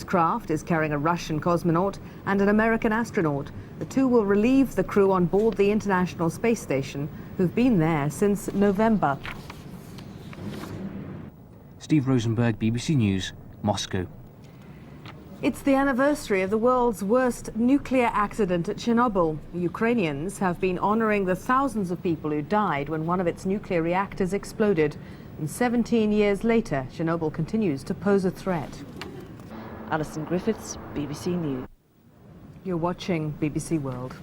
craft is carrying a Russian cosmonaut and an American astronaut. The two will relieve the crew on board the International Space Station, who've been there since November. Steve Rosenberg, BBC News, Moscow. It's the anniversary of the world's worst nuclear accident at Chernobyl. The Ukrainians have been honoring the thousands of people who died when one of its nuclear reactors exploded. And 17 years later, Chernobyl continues to pose a threat. Alison Griffiths, BBC News. You're watching BBC World.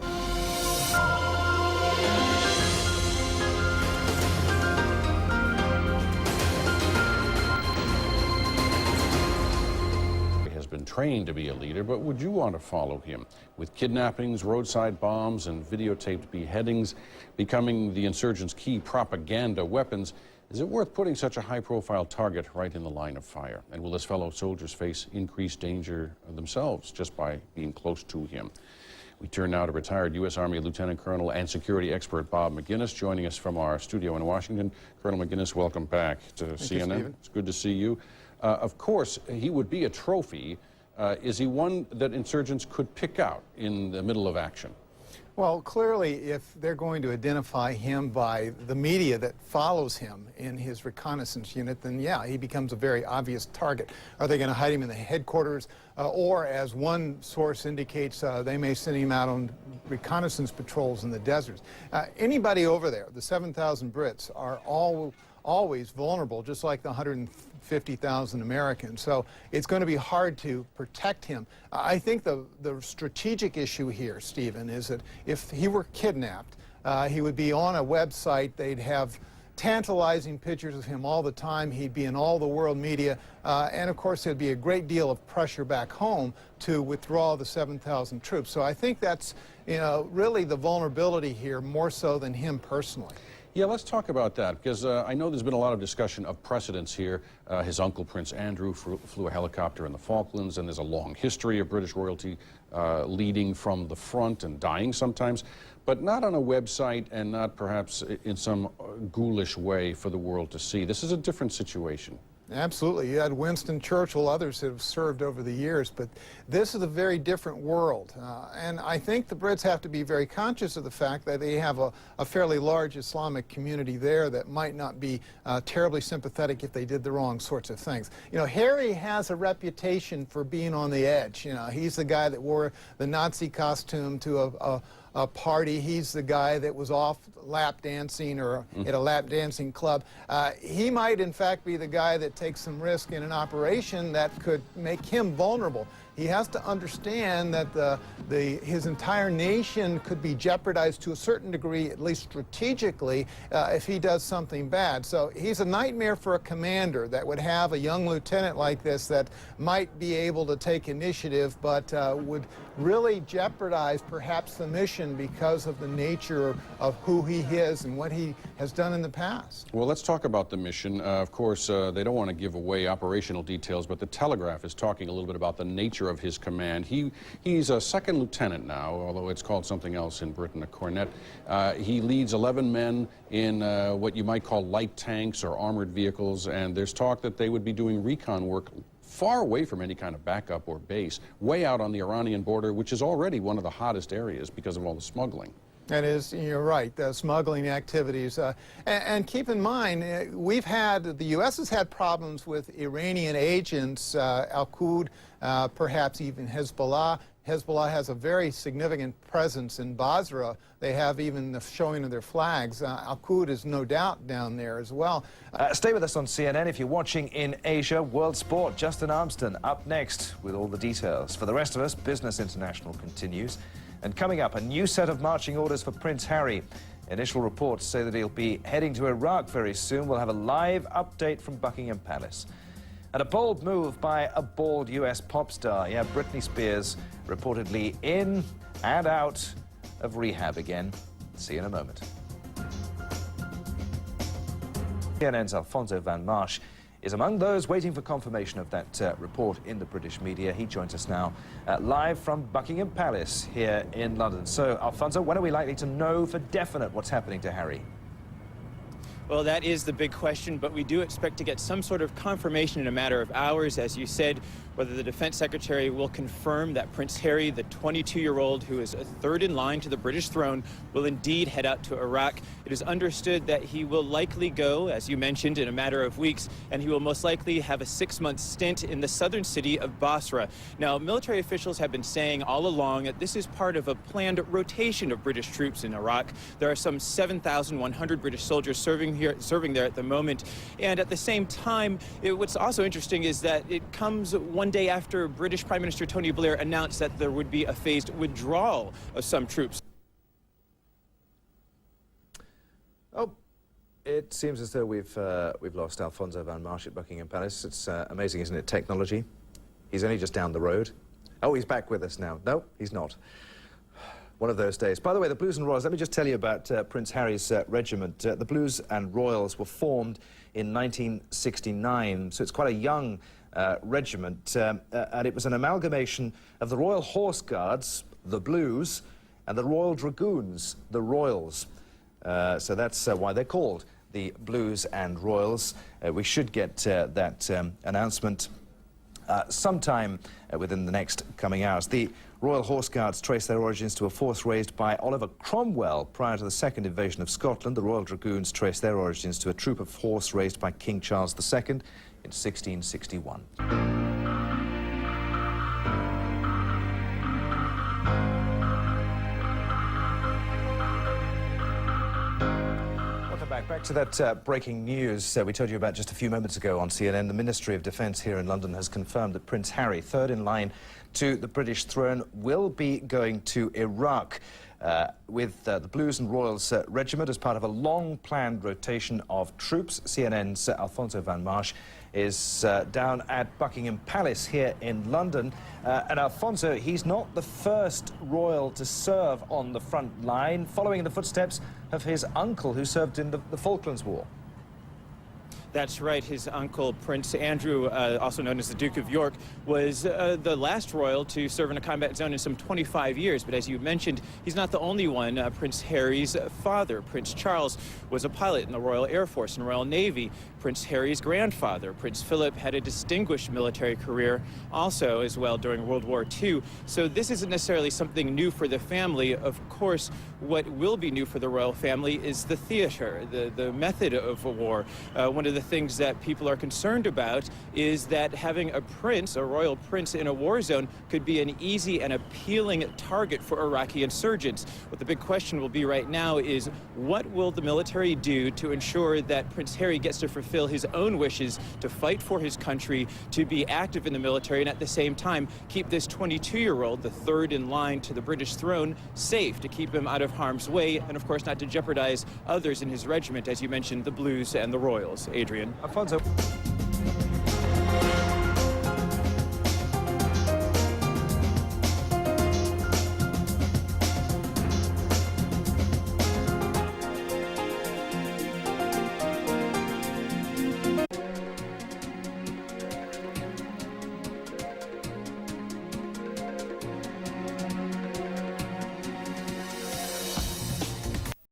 Trained to be a leader, but would you want to follow him? With kidnappings, roadside bombs, and videotaped beheadings becoming the insurgents' key propaganda weapons, is it worth putting such a high-profile target right in the line of fire? And will his fellow soldiers face increased danger themselves just by being close to him? We turn now to retired U.S. Army Lieutenant Colonel and security expert Bob McGinnis, joining us from our studio in Washington. Colonel McGinnis, welcome back to CNN. It's good to see you. Of course, he would be a trophy. Is he one that insurgents could pick out in the middle of action? Well, clearly, if they're going to identify him by the media that follows him in his reconnaissance unit, then yeah, he becomes a very obvious target. Are they going to hide him in the headquarters? Or, as one source indicates, they may send him out on reconnaissance patrols in the deserts. Anybody over there, the 7,000 Brits, are always vulnerable, just like the 150,000 Americans. So it's going to be hard to protect him. I think the strategic issue here, Stephen, is that if he were kidnapped, he would be on a website. They'd have tantalizing pictures of him all the time. He'd be in all the world media. And of course, there'd be a great deal of pressure back home to withdraw the 7,000 troops. So I think that's, really the vulnerability here, more so than him personally. Yeah, let's talk about that, because I know there's been a lot of discussion of precedents here. His uncle, Prince Andrew, flew a helicopter in the Falklands, and there's a long history of British royalty leading from the front and dying sometimes, but not on a website and not perhaps in some ghoulish way for the world to see. This is a different situation. Absolutely. You had Winston Churchill, others that have served over the years, but this is a very different world. And I think the Brits have to be very conscious of the fact that they have a fairly large Islamic community there that might not be terribly sympathetic if they did the wrong sorts of things. Harry has a reputation for being on the edge. He's the guy that wore the Nazi costume to a party. He's the guy that was off lap dancing or at a lap dancing club. He might, in fact, be the guy that takes some risk in an operation that could make him vulnerable. He has to understand that his entire nation could be jeopardized to a certain degree, at least strategically, if he does something bad. So he's a nightmare for a commander that would have a young lieutenant like this that might be able to take initiative, but would really jeopardize perhaps the mission because of the nature of who he is and what he has done in the past. Well, let's talk about the mission. Of course, they don't want to give away operational details, but the Telegraph is talking a little bit about the nature of his command. He's a second lieutenant now, although it's called something else in Britain, a cornet. He leads 11 men in what you might call light tanks or armored vehicles, and there's talk that they would be doing recon work far away from any kind of backup or base, way out on the Iranian border, which is already one of the hottest areas because of all the smuggling. That is, you're right, the smuggling activities. And keep in mind, the U.S. has had problems with Iranian agents, Al-Qaeda, perhaps even Hezbollah. Hezbollah has a very significant presence in Basra. They have even the showing of their flags. Al-Qaeda is no doubt down there as well. Stay with us on CNN if you're watching in Asia. World Sport, Justin Armstrong up next with all the details. For the rest of us, Business International continues. And coming up, a new set of marching orders for Prince Harry. Initial reports say that he'll be heading to Iraq very soon. We'll have a live update from Buckingham Palace. And a bold move by a bald U.S. pop star. Yeah, Britney Spears reportedly in and out of rehab again. See you in a moment. CNN's Alfonso Van Marsh is among those waiting for confirmation of that report in the British media. He joins us now live from Buckingham Palace here in London. So, Alfonso, when are we likely to know for definite what's happening to Harry? Well, that is the big question, but we do expect to get some sort of confirmation in a matter of hours. As you said, whether the Defense Secretary will confirm that Prince Harry, the 22-year-old who is third in line to the British throne, will indeed head out to Iraq. It is understood that he will likely go, as you mentioned, in a matter of weeks, and he will most likely have a 6-month stint in the southern city of Basra. Now, military officials have been saying all along that this is part of a planned rotation of British troops in Iraq. There are some 7,100 British soldiers serving there at the moment. And at the same time, what's also interesting is that it comes one day after British Prime Minister Tony Blair announced that there would be a phased withdrawal of some troops. Oh, it seems as though we've lost Alfonso van Marsch at Buckingham Palace. It's amazing, isn't it, technology? He's only just down the road. Oh, he's back with us now. No, he's not. One of those days. By the way, the Blues and Royals, let me just tell you about Prince Harry's regiment. The Blues and Royals were formed in 1969, so it's quite a young regiment, and it was an amalgamation of the Royal Horse Guards, the Blues, and the Royal Dragoons, the Royals. So that's why they're called the Blues and Royals. We should get that announcement sometime within the next coming hours. The Royal Horse Guards trace their origins to a force raised by Oliver Cromwell prior to the second invasion of Scotland. The Royal Dragoons trace their origins to a troop of horse raised by King Charles II in 1661. Back to that breaking news we told you about just a few moments ago on CNN. The Ministry of Defence here in London has confirmed that Prince Harry, third in line to the British throne, will be going to Iraq with the Blues and Royals regiment as part of a long-planned rotation of troops. CNN's Alfonso van Marsch is down at Buckingham Palace here in London. And Alfonso, he's not the first royal to serve on the front line, following in the footsteps of his uncle who served in the Falklands War. That's right. His uncle, Prince Andrew, also known as the Duke of York, was the last royal to serve in a combat zone in some 25 years. But as you mentioned, he's not the only one. Prince Harry's father, Prince Charles, was a pilot in the Royal Air Force and Royal Navy. Prince Harry's grandfather, Prince Philip, had a distinguished military career also as well during World War II. So this isn't necessarily something new for the family. Of course, what will be new for the royal family is the theater, the method of a war. One of the things that people are concerned about is that having a prince, a royal prince in a war zone, could be an easy and appealing target for Iraqi insurgents. What the big question will be right now is, what will the military do to ensure that Prince Harry gets to fulfill his own wishes to fight for his country, to be active in the military, and at the same time keep this 22-year-old, the third in line to the British throne, safe, to keep him out of harm's way, and of course not to jeopardize others in his regiment, as you mentioned, the Blues and the Royals. Adrian. Alfonso.